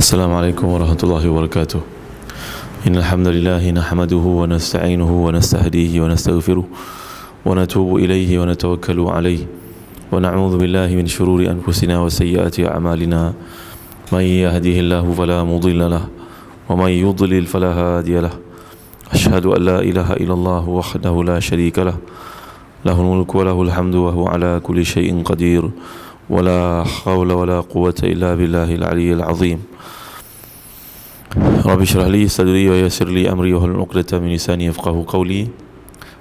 السلام عليكم ورحمة الله وبركاته. إن الحمد لله نحمده ونستعينه ونستهديه ونستغفره ونتوب إليه ونتوكل عليه ونعوذ بالله من شرور أنفسنا وسيئات أعمالنا. من يهده الله فلا مضل له ومن يضلل فلا هادي له. أشهد أن لا إله إلا الله وحده لا شريك له له الملك وله الحمد وهو على كل شيء قدير ولا حول ولا قوة إلا بالله العلي العظيم. رب اشرح لي صدري ويسر لي أمري واحلل عقدة من لساني يفقهوا قولي.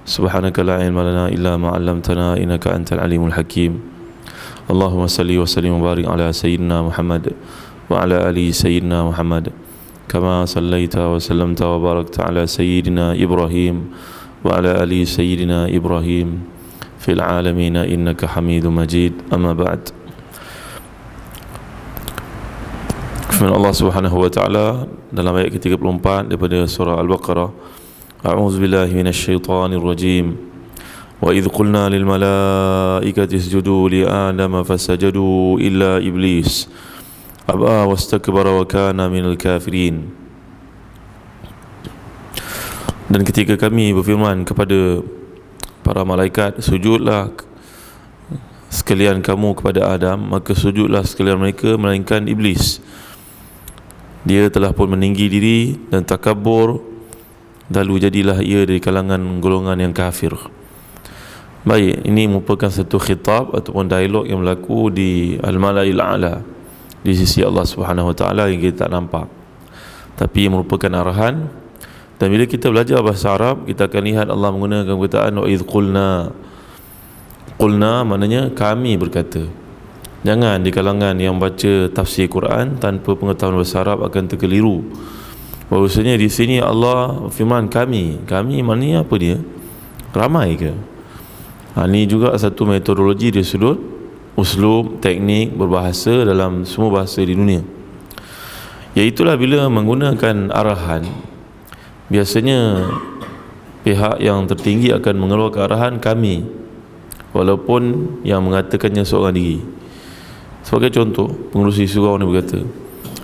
سبحانك لا علم لنا إلا ما علمتنا إنك أنت العليم الحكيم. اللهم صل وسلم وبارك على سيدنا محمد وعلى آل سيدنا محمد كما صليت وسلمت وباركت على سيدنا إبراهيم وعلى آل سيدنا إبراهيم في العالمين إنك حميد مجيد. أما بعد. Firman Allah Subhanahu wa taala dalam ayat ke-34 daripada surah Al-Baqarah, A'udzu billahi minasyaitonir rajim. Wa idh qulna lil malaikati isjudu li Adama fasajadu illa iblis aba wastakbara wa kana minal kafirin. Dan ketika kami berfirman kepada para malaikat, sujudlah sekalian kamu kepada Adam, maka sujudlah sekalian mereka melainkan iblis. Dia telah pun meninggi diri dan takabur, lalu jadilah ia dari kalangan golongan yang kafir. Baik, ini merupakan satu khitab ataupun dialog yang berlaku di Al-Mala'il A'la, di sisi Allah Subhanahu wa taala yang kita tak nampak, tapi merupakan arahan. Dan bila kita belajar bahasa Arab, kita akan lihat Allah menggunakan perkataan wa idh qulna. Qulna maknanya kami berkata. Jangan di kalangan yang baca tafsir Quran tanpa pengetahuan bahasa Arab akan terkeliru. Bahawasanya di sini Allah firman kami. Kami maknanya apa dia? Ramai ke? Ini juga satu metodologi dari sudut uslub, teknik berbahasa dalam semua bahasa di dunia. Iaitulah bila menggunakan arahan, biasanya pihak yang tertinggi akan mengeluarkan arahan kami, walaupun yang mengatakannya seorang diri. Sebagai contoh, pengurusi surau ni berkata,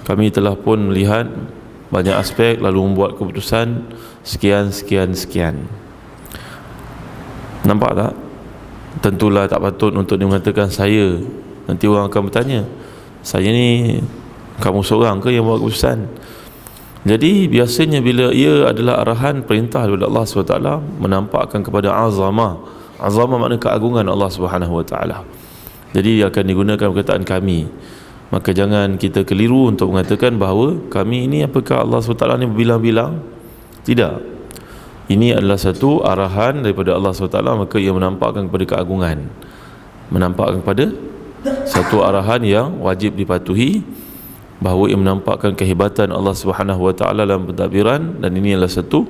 kami telah pun melihat banyak aspek lalu membuat keputusan sekian. Nampak tak? Tentulah tak patut untuk dia mengatakan saya. Nanti orang akan bertanya, saya ni kamu seorang ke yang buat keputusan? Jadi biasanya bila ia adalah arahan perintah daripada Allah SWT, menampakkan kepada azamah. Azamah makna keagungan Allah SWT. Jadi dia akan digunakan perkataan kami. Maka jangan kita keliru untuk mengatakan bahawa kami ini apakah Allah SWT ni berbilang-bilang. Tidak. Ini adalah satu arahan daripada Allah SWT, maka ia menampakkan kepada keagungan, menampakkan kepada satu arahan yang wajib dipatuhi, bahawa ia menampakkan kehebatan Allah Subhanahu wa taala dalam pentadbiran. Dan ini adalah satu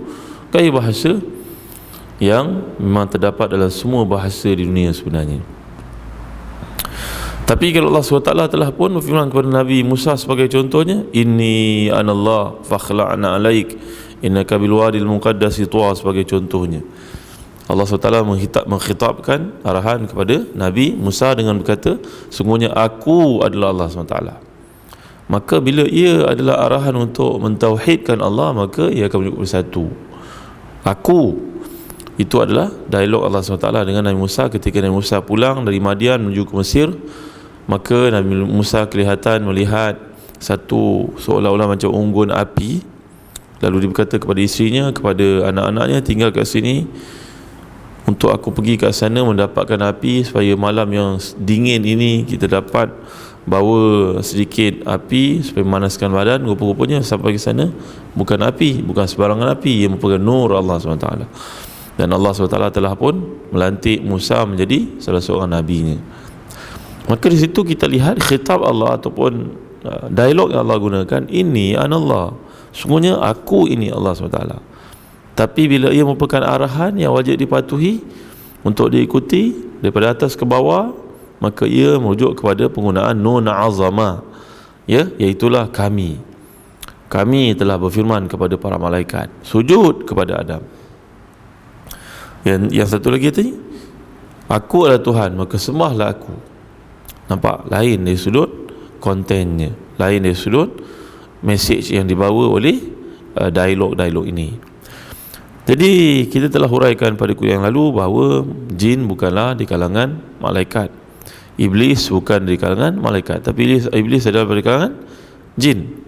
gaya bahasa yang memang terdapat dalam semua bahasa di dunia sebenarnya. Tapi kalau Allah SWT telah pun berfirman kepada Nabi Musa sebagai contohnya, Inni anallah fakhla'na alaik innaka bilwadil muqaddasi tuwa, sebagai contohnya. Allah SWT mengkhitabkan arahan kepada Nabi Musa dengan berkata, sungguhnya aku adalah Allah SWT. Maka bila ia adalah arahan untuk mentauhidkan Allah, maka ia akan menjadi bersatu. Aku, itu adalah dialog Allah SWT dengan Nabi Musa ketika Nabi Musa pulang dari Madian menuju ke Mesir. Maka Nabi Musa kelihatan melihat satu seolah-olah macam unggun api. Lalu dia berkata kepada isterinya, kepada anak-anaknya, tinggal kat sini untuk aku pergi kat sana mendapatkan api, supaya malam yang dingin ini kita dapat bawa sedikit api supaya memanaskan badan. Rupa-rupanya sampai ke sana bukan api, bukan sebarangan api, ia merupakan nur Allah SWT. Dan Allah SWT telah pun melantik Musa menjadi salah seorang nabinya. Maka di situ kita lihat khitab Allah ataupun dialog yang Allah gunakan, ini anallah, sungguhnya aku ini Allah SWT. Tapi bila ia merupakan arahan yang wajib dipatuhi untuk diikuti daripada atas ke bawah, maka ia merujuk kepada penggunaan nun azamah, ya, iaitulah kami. Kami telah berfirman kepada para malaikat, sujud kepada Adam. Yang satu lagi tadi, aku adalah Tuhan, maka sembahlah aku. Nampak? Lain dari sudut kontennya, lain dari sudut message yang dibawa oleh dialog-dialog ini. Jadi kita telah huraikan pada kuliah yang lalu bahawa jin bukanlah di kalangan malaikat, iblis bukan di kalangan malaikat, tapi iblis adalah dari kalangan jin.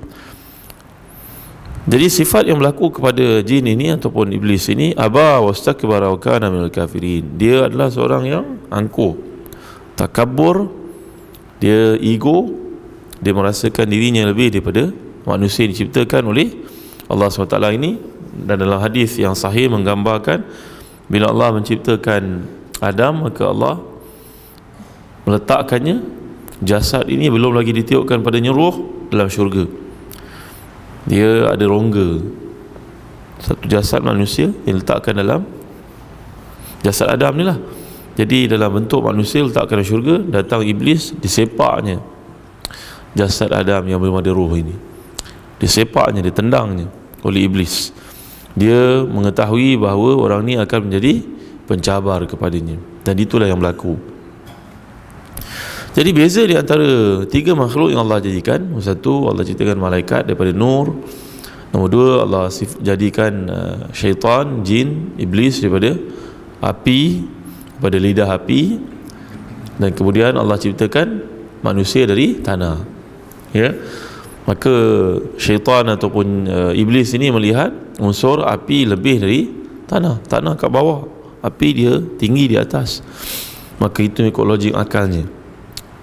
Jadi sifat yang berlaku kepada jin ini ataupun iblis ini, aba wastakbara wa kana minal kafirin, dia adalah seorang yang angkuh, takabbur, dia ego, dia merasakan dirinya lebih daripada manusia yang diciptakan oleh Allah SWT ini. Dan dalam hadis yang sahih menggambarkan bila Allah menciptakan Adam, maka Allah meletakkannya, jasad ini belum lagi ditiupkan padanya roh, dalam syurga. Dia ada rongga, satu jasad manusia yang letakkan dalam jasad Adam ni lah. Jadi dalam bentuk manusia letakkan dalam syurga, datang iblis, disepaknya jasad Adam yang belum ada roh ini, disepaknya, ditendangnya oleh iblis. Dia mengetahui bahawa orang ni akan menjadi pencabar kepadanya, dan itulah yang berlaku. Jadi beza di antara tiga makhluk yang Allah jadikan. Nombor satu, Allah ciptakan malaikat daripada nur. Nombor dua, Allah jadikan syaitan, jin, iblis daripada api, daripada lidah api. Dan kemudian Allah ciptakan manusia dari tanah. Ya, maka syaitan ataupun iblis ini melihat unsur api lebih dari tanah. Tanah kat bawah, api dia tinggi di atas. Maka itu ikut logik akalnya.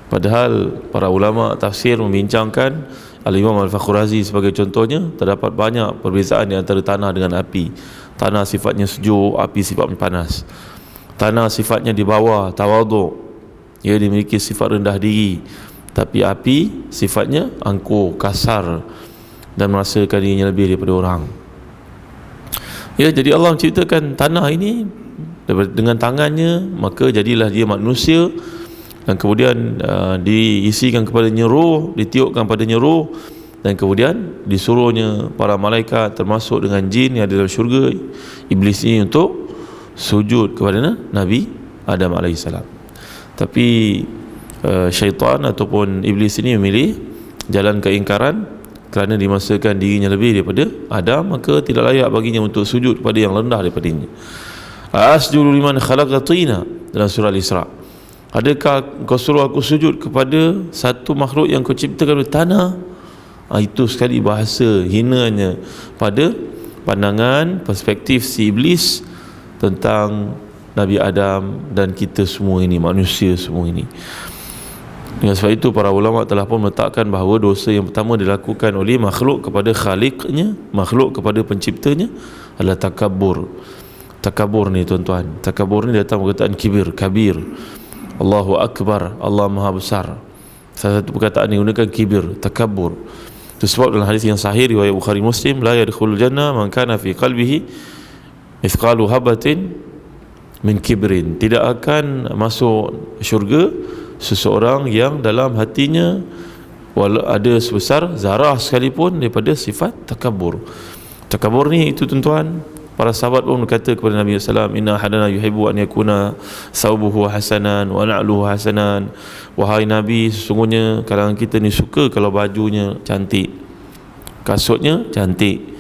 Padahal para ulama tafsir membincangkan, Al-Imam Al-Fakhrazi sebagai contohnya, terdapat banyak perbezaan di antara tanah dengan api. Tanah sifatnya sejuk, api sifatnya panas. Tanah sifatnya di bawah, tawaduk, ia dimiliki sifat rendah diri. Tapi api sifatnya angkuh, kasar, dan merasakan dirinya lebih daripada orang. Ya, jadi Allah menciptakan tanah ini dengan tangannya, maka jadilah dia manusia. Dan kemudian diisikan kepadanya roh, ditiupkan padanya roh, dan kemudian disuruhnya para malaikat termasuk dengan jin yang ada dalam syurga, iblis ini, untuk sujud kepada Nabi Adam AS. Tapi syaitan ataupun iblis ini memilih jalan keingkaran kerana dimasakan dirinya lebih daripada Adam, maka tidak layak baginya untuk sujud kepada yang rendah daripadanya. Asjudu liman khalaqa tina, dalam surah Al-Isra. Adakah kau suruh aku sujud kepada satu makhluk yang kau ciptakan dari tanah? Itu sekali bahasa hinanya pada pandangan perspektif si iblis tentang Nabi Adam dan kita semua ini, manusia semua ini. Dengan sebab itu para ulama telah pun meletakkan bahawa dosa yang pertama dilakukan oleh makhluk kepada khaliqnya, makhluk kepada penciptanya, adalah takabur. Takabur ni tuan-tuan, takabur ni datang perkataan kibir, kabir, Allahu Akbar, Allah Maha Besar. Salah satu perkataan yang digunakan kibir, takabur. Itu sebab dalam hadis yang sahih riwayat Bukhari Muslim, la yadkhulul jannah man kana fi qalbihi mithqalu habatin min kibrin, tidak akan masuk syurga seseorang yang dalam hatinya walau ada sebesar zarah sekalipun daripada sifat takabur. Takabur ni itu tuan-tuan, para sahabat pun berkata kepada Nabi SAW, inna hadana yuhibbu an yakuna saubuhu hasanan wa na'luhu hasanan. Wahai Nabi, sesungguhnya kalangan kita ni suka kalau bajunya cantik, kasutnya cantik.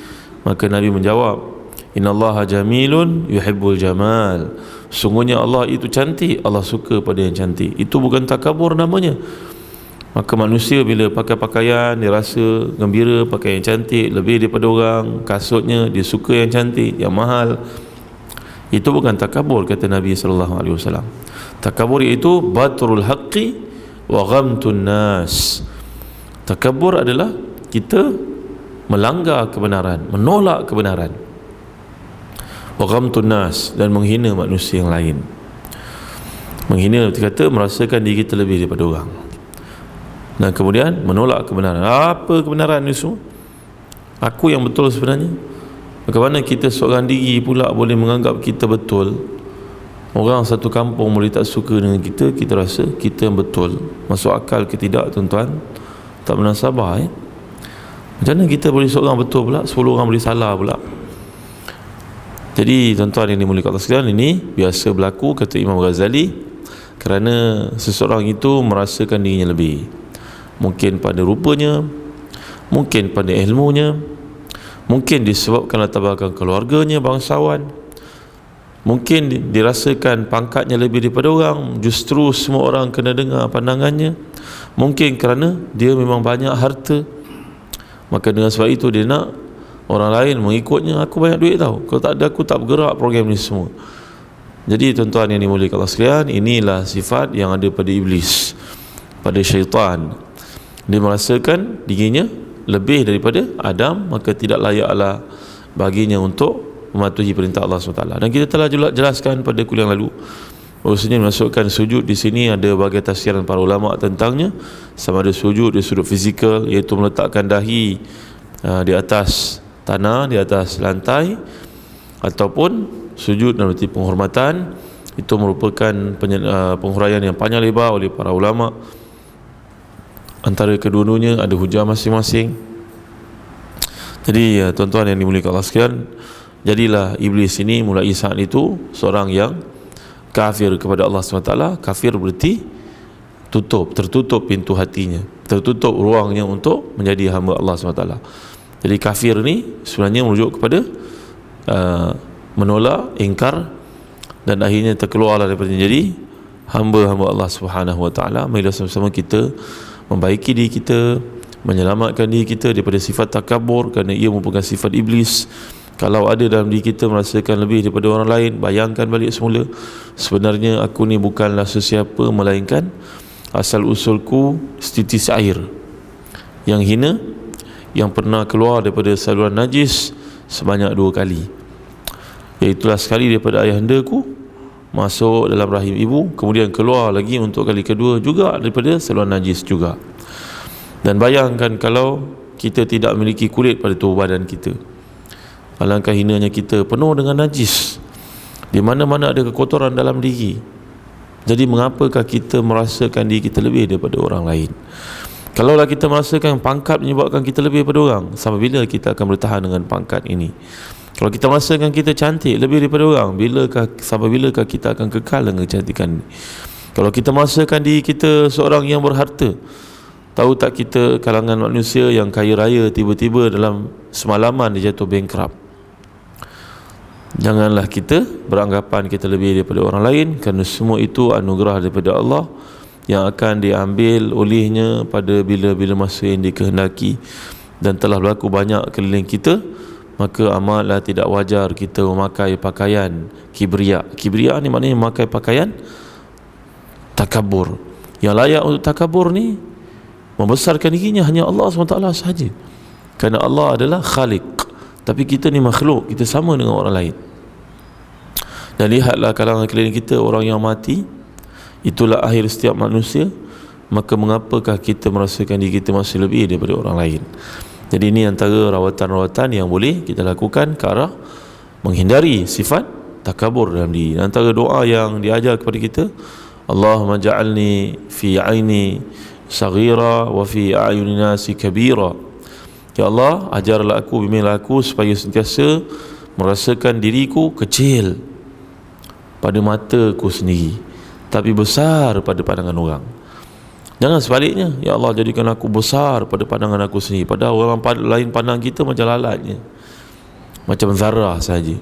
Maka Nabi menjawab, innallaha jamilun yuhibbul jamal, sesungguhnya Allah itu cantik, Allah suka pada yang cantik. Itu bukan takabur namanya. Maka manusia bila pakai pakaian, dia rasa gembira pakai yang cantik lebih daripada orang, kasutnya dia suka yang cantik, yang mahal. Itu bukan takabur, kata Nabi SAW. Takabur iaitu batrul haqqi wa ghamtun nas. Takabur adalah kita melanggar kebenaran, menolak kebenaran, wa ghamtun nas, dan menghina manusia yang lain. Menghina berarti kata merasakan diri kita lebih daripada orang, dan kemudian menolak kebenaran. Apa kebenaran ni semua? Aku yang betul sebenarnya. Bagaimana kita seorang diri pula boleh menganggap kita betul? Orang satu kampung boleh tak suka dengan kita, kita rasa kita yang betul. Masuk akal ke tidak tuan-tuan? Tak pernah sabar. Macam mana kita boleh seorang betul pula, 10 orang boleh salah pula? Jadi tuan-tuan yang dimuliakan Allah sekalian, ini biasa berlaku, kata Imam Ghazali, kerana seseorang itu merasakan dirinya lebih. Mungkin pada rupanya, mungkin pandai ilmunya, mungkin disebabkan latar belakang keluarganya bangsawan, mungkin dirasakan pangkatnya lebih daripada orang, justru semua orang kena dengar pandangannya. Mungkin kerana dia memang banyak harta, maka dengan sebab itu dia nak orang lain mengikutnya. Aku banyak duit tau, kalau tak ada aku tak bergerak program ni semua. Jadi tuan-tuan yang dimuliakan Allah sekalian, inilah sifat yang ada pada iblis, pada syaitan. Dia merasakan dirinya lebih daripada Adam, maka tidak layaklah baginya untuk mematuhi perintah Allah SWT. Dan kita telah jelaskan pada kuliah yang lalu, bahawasanya masukkan sujud di sini ada berbagai tafsiran para ulama tentangnya. Sama ada sujud di sudut fizikal, iaitu meletakkan dahi di atas tanah, di atas lantai, ataupun sujud dalam arti penghormatan. Itu merupakan penghuraian yang panjang lebar oleh para ulama. Antara kedua-duanya ada hujah masing-masing. Jadi tuan-tuan yang dimuliakan Allah sekalian, jadilah iblis ini mulai saat itu seorang yang kafir kepada Allah SWT. Kafir berarti tertutup pintu hatinya, tertutup ruangnya untuk menjadi hamba Allah SWT. Jadi kafir ni sebenarnya merujuk kepada menolak, ingkar, dan akhirnya terkeluarlah daripada jadi hamba-hamba Allah SWT. Marilah sama-sama kita membaiki diri kita, menyelamatkan diri kita daripada sifat takabur, kerana ia merupakan sifat iblis. Kalau ada dalam diri kita merasakan lebih daripada orang lain, bayangkan balik semula, sebenarnya aku ni bukanlah sesiapa, melainkan asal usulku setitis air yang hina, yang pernah keluar daripada saluran najis sebanyak 2 kali. Iaitulah sekali daripada ayahandaku masuk dalam rahim ibu, kemudian keluar lagi untuk kali kedua juga daripada saluran najis juga. Dan bayangkan kalau kita tidak memiliki kulit pada tubuh badan kita, alangkah hinanya kita penuh dengan najis, di mana-mana ada kekotoran dalam diri. Jadi mengapakah kita merasakan diri kita lebih daripada orang lain? Kalaulah kita merasakan pangkat menyebabkan kita lebih daripada orang, sampai bila kita akan bertahan dengan pangkat ini? Kalau kita merasakan kita cantik lebih daripada orang, sampai bilakah kita akan kekal dengan kecantikan ini? Kalau kita merasakan diri kita seorang yang berharta, tahu tak kita kalangan manusia yang kaya raya tiba-tiba dalam semalaman dia jatuh bankrupt. Janganlah kita beranggapan kita lebih daripada orang lain, kerana semua itu anugerah daripada Allah yang akan diambil olehnya pada bila-bila masa yang dikehendaki. Dan telah berlaku banyak keliling kita, maka amatlah tidak wajar kita memakai pakaian kibria. Kibria ni maknanya memakai pakaian takabur. Yang layak untuk takabur ni, membesarkan dirinya hanya Allah SWT sahaja, kerana Allah adalah khaliq, tapi kita ni makhluk, kita sama dengan orang lain. Dan lihatlah kalangan keliling kita orang yang mati, itulah akhir setiap manusia, maka mengapakah kita merasakan diri kita masih lebih daripada orang lain? Jadi ini antara rawatan-rawatan yang boleh kita lakukan ke arah menghindari sifat takabur dalam diri. Antara doa yang diajar kepada kita, Allahumma ja'alni fi aini saghira wa fi a'yunin nasi kabira. Ya Allah, ajarlah aku, bimbinglah aku supaya sentiasa merasakan diriku kecil pada mataku sendiri, tapi besar pada pandangan orang. Jangan sebaliknya, ya Allah jadikan aku besar pada pandangan aku sendiri, padahal orang lain pandang kita macam lalatnya, macam zarah saja.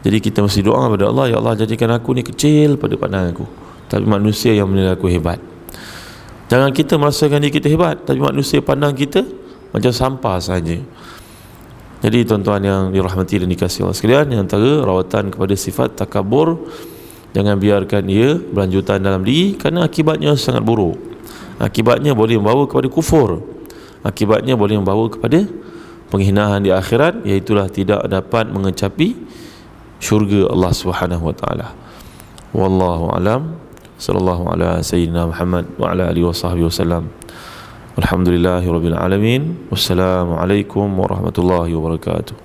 Jadi kita mesti doa kepada Allah, ya Allah jadikan aku ni kecil pada pandangan aku, tapi manusia yang menilai aku hebat. Jangan kita merasakan diri kita hebat, tapi manusia pandang kita macam sampah saja. Jadi tuan-tuan yang dirahmati dan dikasihi Allah sekalian, yang antara rawatan kepada sifat takabur, jangan biarkan ia berlanjutan dalam diri, kerana akibatnya sangat buruk. Akibatnya boleh membawa kepada kufur, akibatnya boleh membawa kepada penghinaan di akhirat, iaitulah tidak dapat mengecapi syurga Allah Subhanahu wa taala. Wallahu alam. Sallallahu ala sayyidina Muhammad wa ala alihi wasahbihi wasallam. Alhamdulillahirabbil alamin. Wassalamualaikum warahmatullahi wabarakatuh.